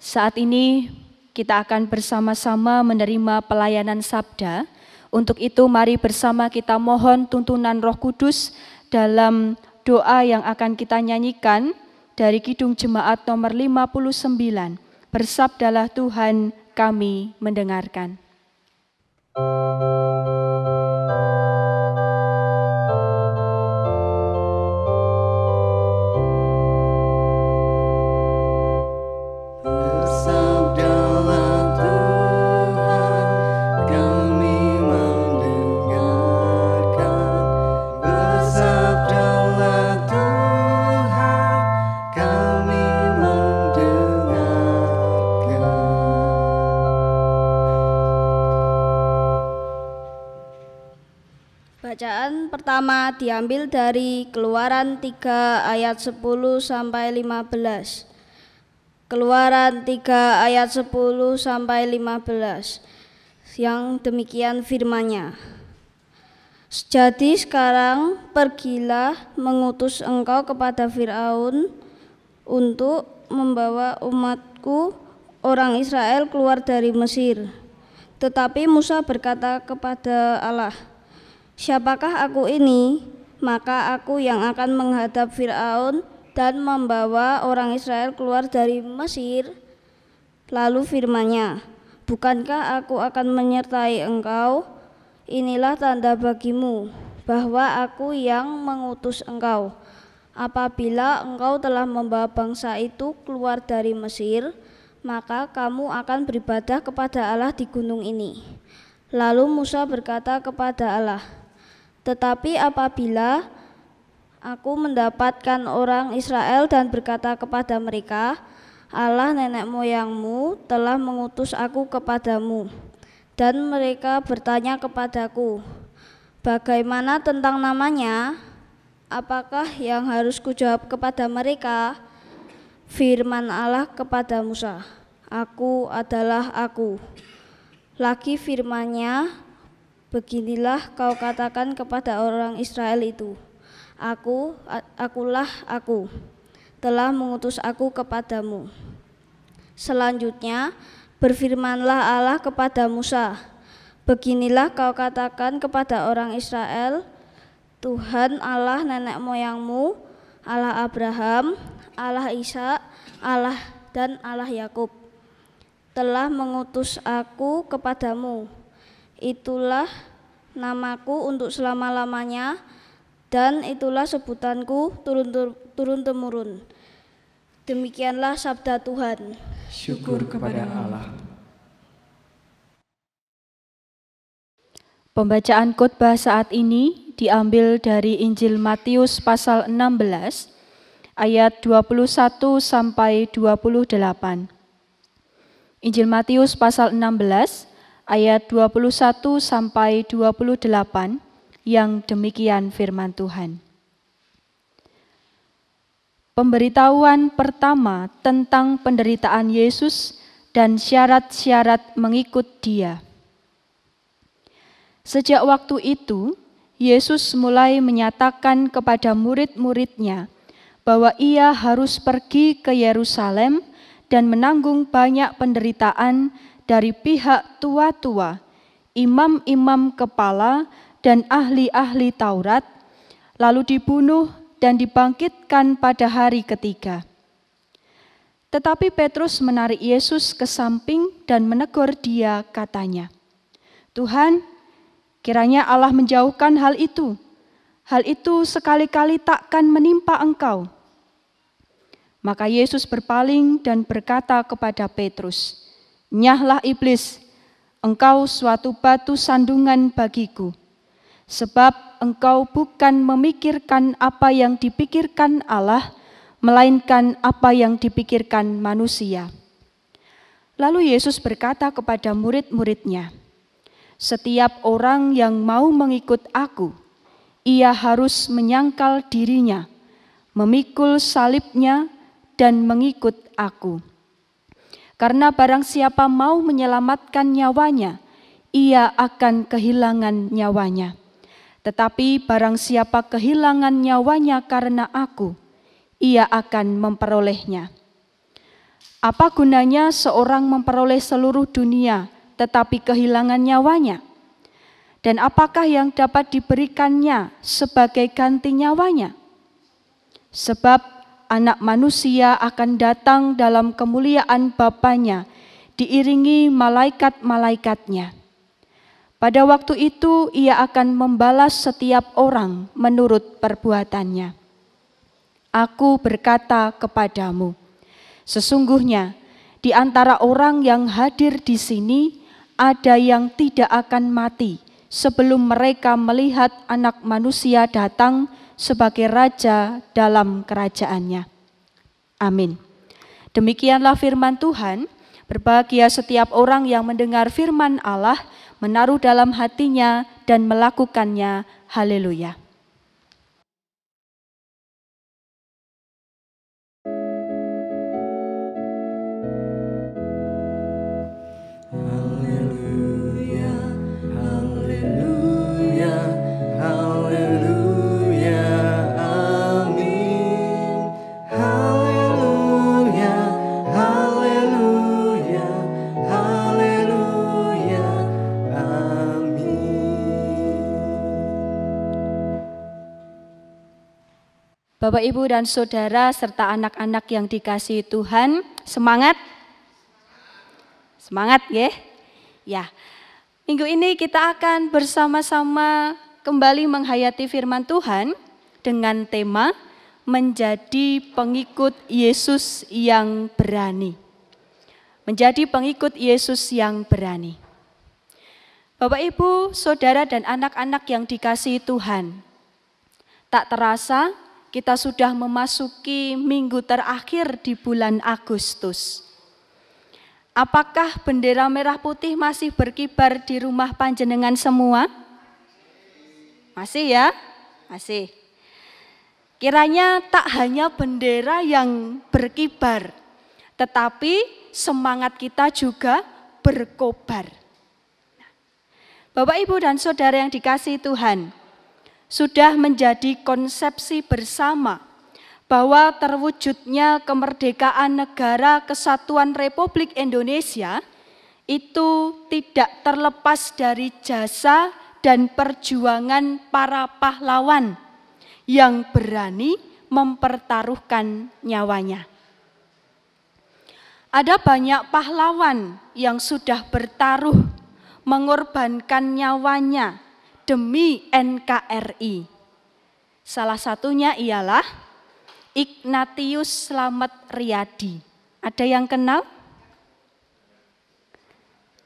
Saat ini kita akan bersama-sama menerima pelayanan sabda. Untuk itu mari bersama kita mohon tuntunan Roh Kudus dalam doa yang akan kita nyanyikan dari Kidung Jemaat nomor 59. Bersabdalah Tuhan, kami mendengarkan. Bacaan pertama diambil dari Keluaran 3 ayat 10 sampai 15. Keluaran 3 ayat 10 sampai 15. Yang demikian firman-Nya. Jadi sekarang pergilah mengutus engkau kepada Firaun untuk membawa umatku orang Israel keluar dari Mesir. Tetapi Musa berkata kepada Allah, "Siapakah aku ini? Maka aku yang akan menghadap Firaun dan membawa orang Israel keluar dari Mesir." Lalu firman-Nya, "Bukankah aku akan menyertai engkau? Inilah tanda bagimu bahwa aku yang mengutus engkau. Apabila engkau telah membawa bangsa itu keluar dari Mesir, maka kamu akan beribadah kepada Allah di gunung ini." Lalu Musa berkata kepada Allah, "Tetapi apabila aku mendapatkan orang Israel dan berkata kepada mereka, Allah nenek moyangmu telah mengutus aku kepadamu, dan mereka bertanya kepadaku, bagaimana tentang namanya? Apakah yang harus kujawab kepada mereka?" Firman Allah kepada Musa, "Aku adalah Aku." Lagi firman-Nya, "Beginilah kau katakan kepada orang Israel itu, Akulah Aku, telah mengutus aku kepadamu." Selanjutnya berfirmanlah Allah kepada Musa, "Beginilah kau katakan kepada orang Israel, Tuhan Allah nenek moyangmu, Allah Abraham, Allah Ishak, Allah dan Allah Yakub, telah mengutus aku kepadamu. Itulah namaku untuk selama-lamanya, dan itulah sebutanku turun-temurun." Demikianlah sabda Tuhan. Syukur kepada Allah. Pembacaan khotbah saat ini diambil dari Injil Matius pasal 16 ayat 21 sampai 28. Injil Matius pasal 16 ayat 21 sampai 28 yang demikian firman Tuhan. Pemberitahuan pertama tentang penderitaan Yesus dan syarat-syarat mengikut Dia. Sejak waktu itu, Yesus mulai menyatakan kepada murid-muridnya bahwa Ia harus pergi ke Yerusalem dan menanggung banyak penderitaan dari pihak tua-tua, imam-imam kepala, dan ahli-ahli Taurat, lalu dibunuh dan dibangkitkan pada hari ketiga. Tetapi Petrus menarik Yesus ke samping dan menegur Dia, katanya, "Tuhan, kiranya Allah menjauhkan hal itu. Hal itu sekali-kali takkan menimpa Engkau." Maka Yesus berpaling dan berkata kepada Petrus, "Nyahlah iblis, engkau suatu batu sandungan bagiku. Sebab engkau bukan memikirkan apa yang dipikirkan Allah, melainkan apa yang dipikirkan manusia." Lalu Yesus berkata kepada murid-muridnya, "Setiap orang yang mau mengikut aku, ia harus menyangkal dirinya, memikul salibnya, dan mengikut aku. Karena barang siapa mau menyelamatkan nyawanya, ia akan kehilangan nyawanya. Tetapi barang siapa kehilangan nyawanya karena aku, ia akan memperolehnya. Apa gunanya seorang memperoleh seluruh dunia tetapi kehilangan nyawanya? Dan apakah yang dapat diberikannya sebagai ganti nyawanya? Sebab Anak Manusia akan datang dalam kemuliaan Bapa-Nya, diiringi malaikat-malaikatnya. Pada waktu itu Ia akan membalas setiap orang menurut perbuatannya. Aku berkata kepadamu, sesungguhnya di antara orang yang hadir di sini ada yang tidak akan mati sebelum mereka melihat Anak Manusia datang sebagai Raja dalam kerajaannya. Amin. Demikianlah firman Tuhan. Berbahagia setiap orang yang mendengar firman Allah, menaruh dalam hatinya dan melakukannya. Haleluya. Bapak, Ibu, dan Saudara, serta anak-anak yang dikasihi Tuhan, semangat? Semangat ya? Ya, minggu ini kita akan bersama-sama kembali menghayati firman Tuhan dengan tema menjadi pengikut Yesus yang berani. Menjadi pengikut Yesus yang berani. Bapak, Ibu, Saudara, dan anak-anak yang dikasihi Tuhan, tak terasa kita sudah memasuki minggu terakhir di bulan Agustus. Apakah bendera merah putih masih berkibar di rumah panjenengan semua? Masih ya? Masih. Kiranya tak hanya bendera yang berkibar, tetapi semangat kita juga berkobar. Bapak, Ibu, dan Saudara yang dikasihi Tuhan, sudah menjadi konsepsi bersama bahwa terwujudnya kemerdekaan Negara Kesatuan Republik Indonesia itu tidak terlepas dari jasa dan perjuangan para pahlawan yang berani mempertaruhkan nyawanya. Ada banyak pahlawan yang sudah bertaruh mengorbankan nyawanya demi NKRI. Salah satunya ialah Ignatius Slamet Riyadi. Ada yang kenal?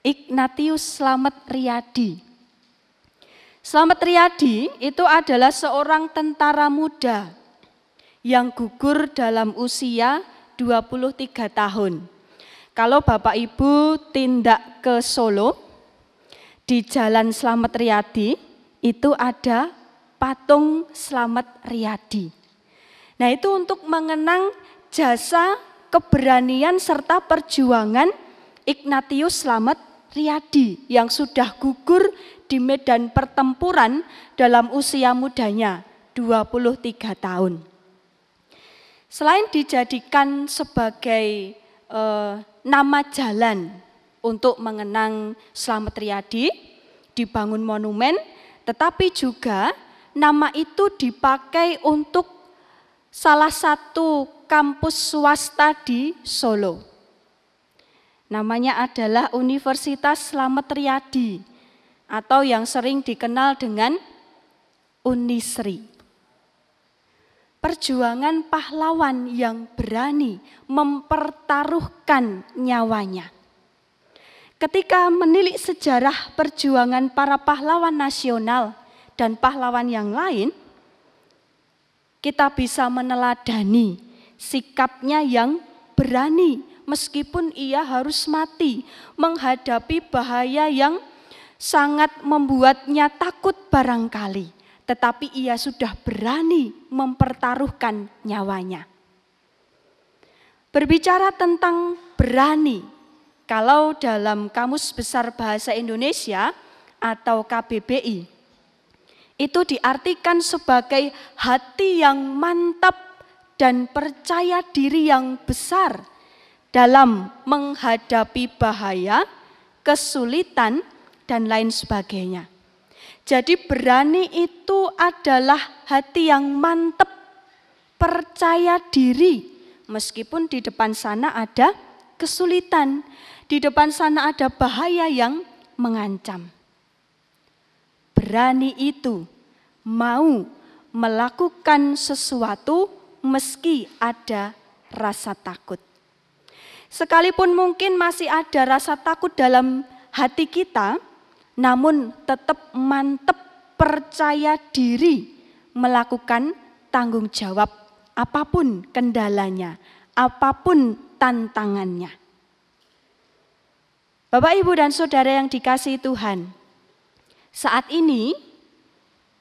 Ignatius Slamet Riyadi. Slamet Riyadi itu adalah seorang tentara muda yang gugur dalam usia 23 tahun. Kalau Bapak Ibu tindak ke Solo, di Jalan Slamet Riyadi, itu ada patung Slamet Riyadi. Nah, itu untuk mengenang jasa, keberanian, serta perjuangan Ignatius Slamet Riyadi yang sudah gugur di medan pertempuran dalam usia mudanya, 23 tahun. Selain dijadikan sebagai nama jalan untuk mengenang Slamet Riyadi, dibangun monumen, tetapi juga nama itu dipakai untuk salah satu kampus swasta di Solo. Namanya adalah Universitas Slamet Riyadi atau yang sering dikenal dengan Unisri. Perjuangan pahlawan yang berani mempertaruhkan nyawanya. Ketika menilik sejarah perjuangan para pahlawan nasional dan pahlawan yang lain, kita bisa meneladani sikapnya yang berani meskipun ia harus mati menghadapi bahaya yang sangat membuatnya takut barangkali, tetapi ia sudah berani mempertaruhkan nyawanya. Berbicara tentang berani, kalau dalam Kamus Besar Bahasa Indonesia atau KBBI, itu diartikan sebagai hati yang mantap dan percaya diri yang besar dalam menghadapi bahaya, kesulitan, dan lain sebagainya. Jadi berani itu adalah hati yang mantap, percaya diri, meskipun di depan sana ada kesulitan, di depan sana ada bahaya yang mengancam. Berani itu mau melakukan sesuatu meski ada rasa takut. Sekalipun mungkin masih ada rasa takut dalam hati kita, namun tetap mantap percaya diri melakukan tanggung jawab apapun kendalanya, apapun tantangannya. Bapak, Ibu, dan Saudara yang dikasihi Tuhan, saat ini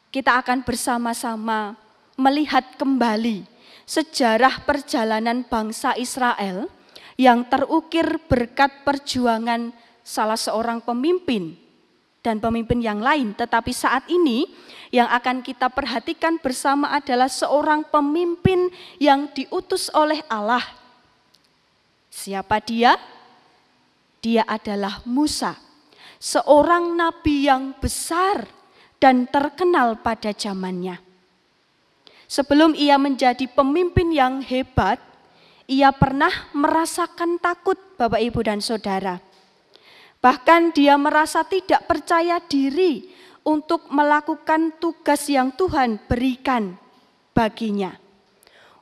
kita akan bersama-sama melihat kembali sejarah perjalanan bangsa Israel yang terukir berkat perjuangan salah seorang pemimpin dan pemimpin yang lain. Tetapi saat ini yang akan kita perhatikan bersama adalah seorang pemimpin yang diutus oleh Allah. Siapa dia? Dia adalah Musa, seorang nabi yang besar dan terkenal pada zamannya. Sebelum ia menjadi pemimpin yang hebat, ia pernah merasakan takut, Bapak, Ibu, dan Saudara. Bahkan dia merasa tidak percaya diri untuk melakukan tugas yang Tuhan berikan baginya.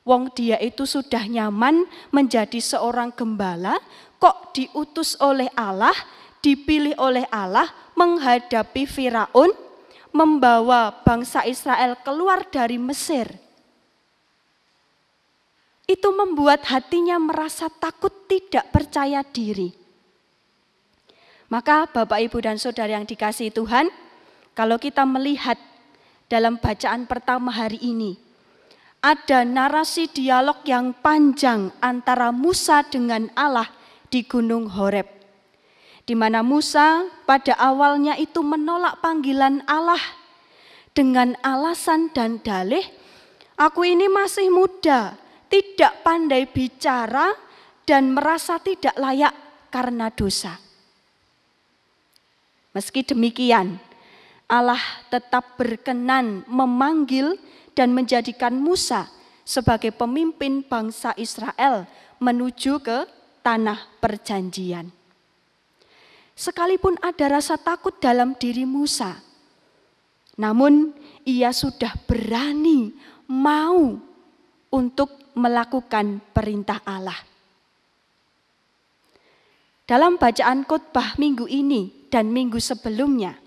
Wong dia itu sudah nyaman menjadi seorang gembala, kok diutus oleh Allah, dipilih oleh Allah menghadapi Firaun, membawa bangsa Israel keluar dari Mesir. Itu membuat hatinya merasa takut, tidak percaya diri. Maka Bapak, Ibu, dan Saudara yang dikasihi Tuhan, kalau kita melihat dalam bacaan pertama hari ini, ada narasi dialog yang panjang antara Musa dengan Allah di Gunung Horeb. Di mana Musa pada awalnya itu menolak panggilan Allah dengan alasan dan dalih, aku ini masih muda, tidak pandai bicara, dan merasa tidak layak karena dosa. Meski demikian, Allah tetap berkenan memanggil dan menjadikan Musa sebagai pemimpin bangsa Israel menuju ke tanah perjanjian. Sekalipun ada rasa takut dalam diri Musa, namun ia sudah berani mau untuk melakukan perintah Allah. Dalam bacaan khotbah minggu ini dan minggu sebelumnya,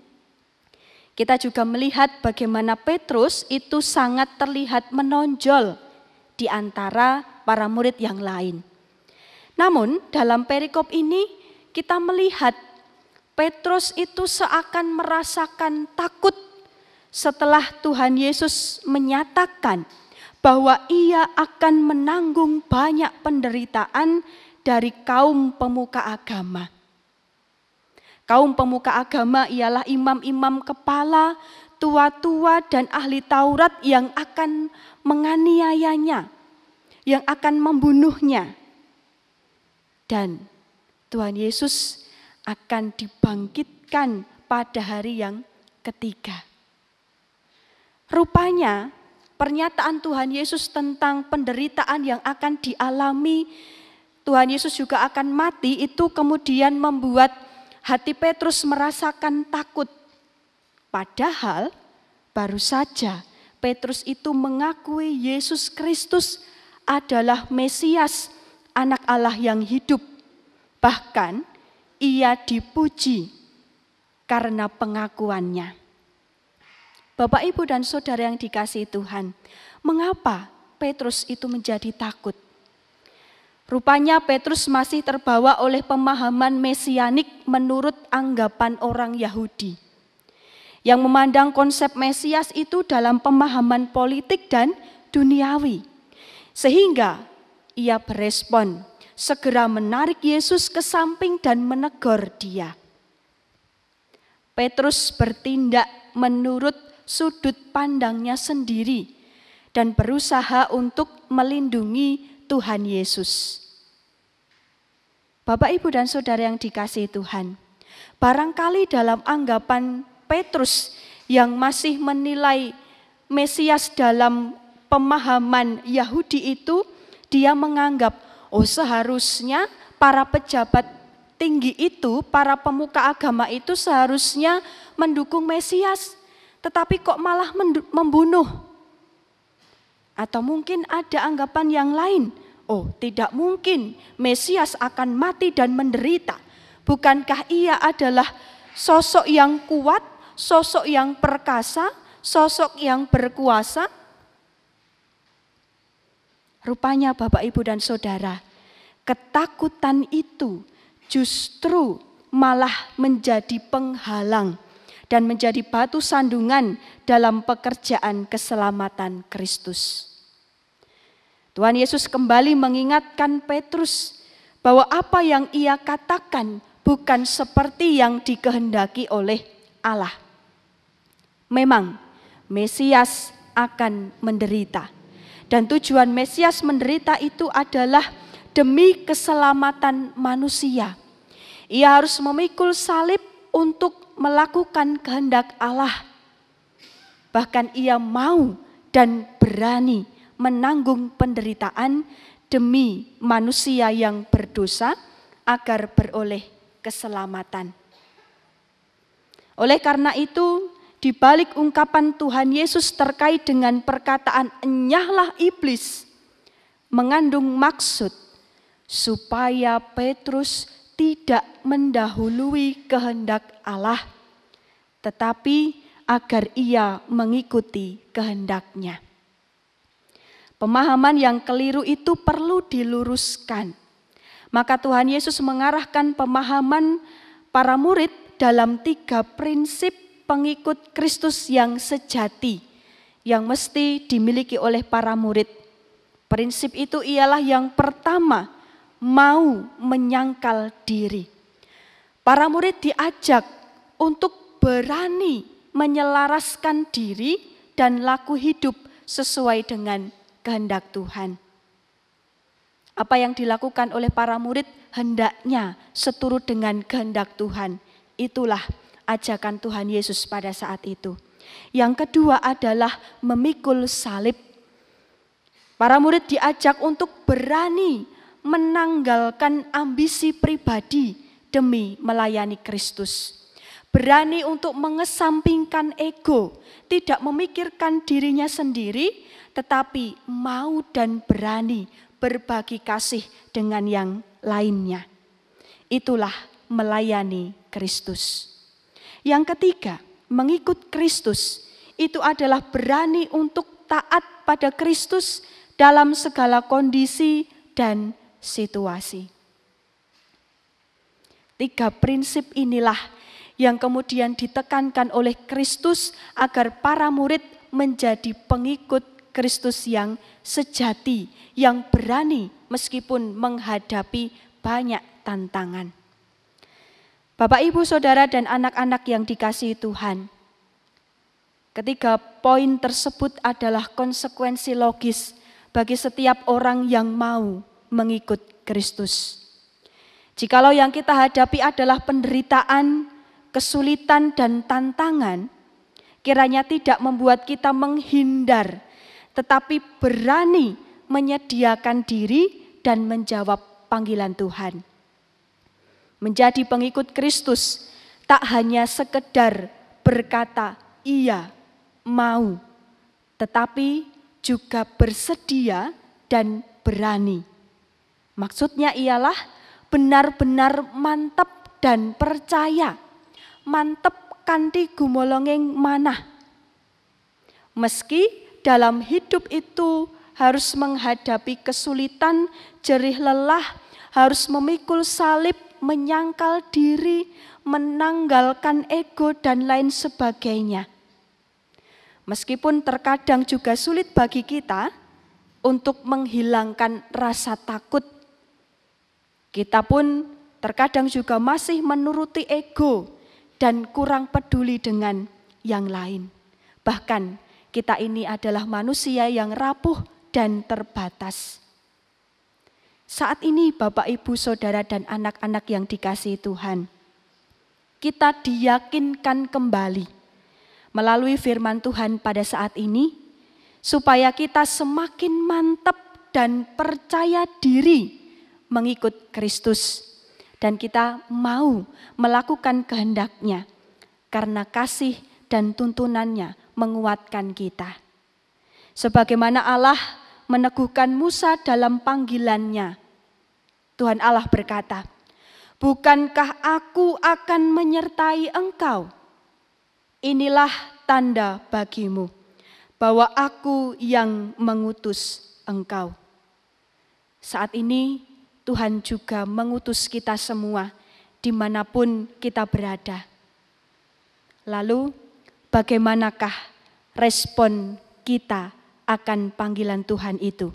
kita juga melihat bagaimana Petrus itu sangat terlihat menonjol di antara para murid yang lain. Namun dalam perikop ini kita melihat Petrus itu seakan merasakan takut setelah Tuhan Yesus menyatakan bahwa ia akan menanggung banyak penderitaan dari kaum pemuka agama. Kaum pemuka agama ialah imam-imam kepala, tua-tua, dan ahli Taurat yang akan menganiayanya, yang akan membunuhnya. Dan Tuhan Yesus akan dibangkitkan pada hari yang ketiga. Rupanya pernyataan Tuhan Yesus tentang penderitaan yang akan dialami, Tuhan Yesus juga akan mati, itu kemudian membuat hati Petrus merasakan takut. Padahal baru saja Petrus itu mengakui Yesus Kristus adalah Mesias, anak Allah yang hidup. Bahkan ia dipuji karena pengakuannya. Bapak, Ibu, dan Saudara yang dikasihi Tuhan, mengapa Petrus itu menjadi takut? Rupanya Petrus masih terbawa oleh pemahaman mesianik menurut anggapan orang Yahudi, yang memandang konsep Mesias itu dalam pemahaman politik dan duniawi. Sehingga ia berespon, segera menarik Yesus ke samping dan menegur dia. Petrus bertindak menurut sudut pandangnya sendiri dan berusaha untuk melindungi Tuhan Yesus. Bapak, Ibu, dan Saudara yang dikasihi Tuhan, barangkali dalam anggapan Petrus yang masih menilai Mesias dalam pemahaman Yahudi itu, dia menganggap, oh seharusnya para pejabat tinggi itu, para pemuka agama itu seharusnya mendukung Mesias, tetapi kok malah membunuh. Atau mungkin ada anggapan yang lain, oh tidak mungkin Mesias akan mati dan menderita. Bukankah ia adalah sosok yang kuat, sosok yang perkasa, sosok yang berkuasa? Rupanya Bapak, Ibu, dan Saudara, ketakutan itu justru malah menjadi penghalang dan menjadi batu sandungan dalam pekerjaan keselamatan Kristus. Tuhan Yesus kembali mengingatkan Petrus bahwa apa yang ia katakan bukan seperti yang dikehendaki oleh Allah. Memang Mesias akan menderita. Dan tujuan Mesias menderita itu adalah demi keselamatan manusia. Ia harus memikul salib untuk melakukan kehendak Allah. Bahkan ia mau dan berani menanggung penderitaan demi manusia yang berdosa agar beroleh keselamatan. Oleh karena itu, di balik ungkapan Tuhan Yesus terkait dengan perkataan enyahlah iblis, mengandung maksud supaya Petrus tidak mendahului kehendak Allah, tetapi agar ia mengikuti kehendaknya. Pemahaman yang keliru itu perlu diluruskan. Maka Tuhan Yesus mengarahkan pemahaman para murid dalam 3 prinsip pengikut Kristus yang sejati, yang mesti dimiliki oleh para murid. Prinsip itu ialah yang pertama, mau menyangkal diri. Para murid diajak untuk berani menyelaraskan diri dan laku hidup sesuai dengan kehendak Tuhan. Apa yang dilakukan oleh para murid hendaknya seturut dengan kehendak Tuhan. Itulah ajakan Tuhan Yesus pada saat itu. Yang kedua adalah memikul salib. Para murid diajak untuk berani menanggalkan ambisi pribadi demi melayani Kristus. Berani untuk mengesampingkan ego, tidak memikirkan dirinya sendiri, tetapi mau dan berani berbagi kasih dengan yang lainnya. Itulah melayani Kristus. Yang ketiga, mengikut Kristus itu adalah berani untuk taat pada Kristus dalam segala kondisi dan situasi. 3 prinsip inilah yang kemudian ditekankan oleh Kristus agar para murid menjadi pengikut Kristus yang sejati, yang berani meskipun menghadapi banyak tantangan. Bapak, Ibu, Saudara, dan anak-anak yang dikasihi Tuhan, ketiga poin tersebut adalah konsekuensi logis bagi setiap orang yang mau mengikut Kristus. Jikalau yang kita hadapi adalah penderitaan, kesulitan, dan tantangan, kiranya tidak membuat kita menghindar, tetapi berani menyediakan diri dan menjawab panggilan Tuhan. Menjadi pengikut Kristus tak hanya sekedar berkata iya, mau, tetapi juga bersedia dan berani. Maksudnya ialah benar-benar mantap dan percaya, mantep kanthi gumolonging manah. Meski dalam hidup itu harus menghadapi kesulitan, jerih lelah, harus memikul salib, menyangkal diri, menanggalkan ego, dan lain sebagainya. Meskipun terkadang juga sulit bagi kita untuk menghilangkan rasa takut, kita pun terkadang juga masih menuruti ego dan kurang peduli dengan yang lain. Bahkan kita ini adalah manusia yang rapuh dan terbatas. Saat ini Bapak, Ibu, Saudara, dan anak-anak yang dikasihi Tuhan, kita diyakinkan kembali melalui firman Tuhan pada saat ini, supaya kita semakin mantap dan percaya diri mengikut Kristus. Dan kita mau melakukan kehendak-Nya, karena kasih dan tuntunannya menguatkan kita. Sebagaimana Allah meneguhkan Musa dalam panggilannya, Tuhan Allah berkata, "Bukankah aku akan menyertai engkau? Inilah tanda bagimu bahwa aku yang mengutus engkau." Saat ini Tuhan juga mengutus kita semua dimanapun kita berada. Lalu bagaimanakah respon kita akan panggilan Tuhan itu?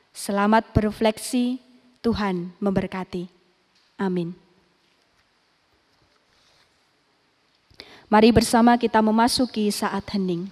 Selamat berefleksi, Tuhan memberkati. Amin. Mari bersama kita memasuki saat hening.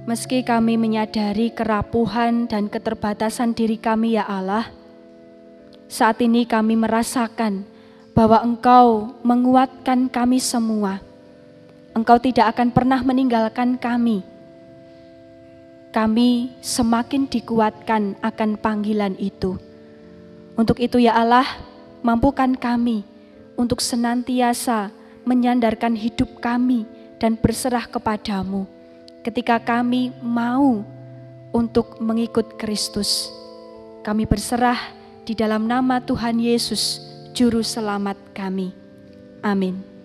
Meski kami menyadari kerapuhan dan keterbatasan diri kami, ya Allah, saat ini kami merasakan bahwa Engkau menguatkan kami semua. Engkau tidak akan pernah meninggalkan kami. Kami semakin dikuatkan akan panggilan itu. Untuk itu ya Allah, mampukan kami untuk senantiasa menyandarkan hidup kami dan berserah kepadamu. Ketika kami mau untuk mengikut Kristus, kami berserah di dalam nama Tuhan Yesus, Juru Selamat kami. Amin.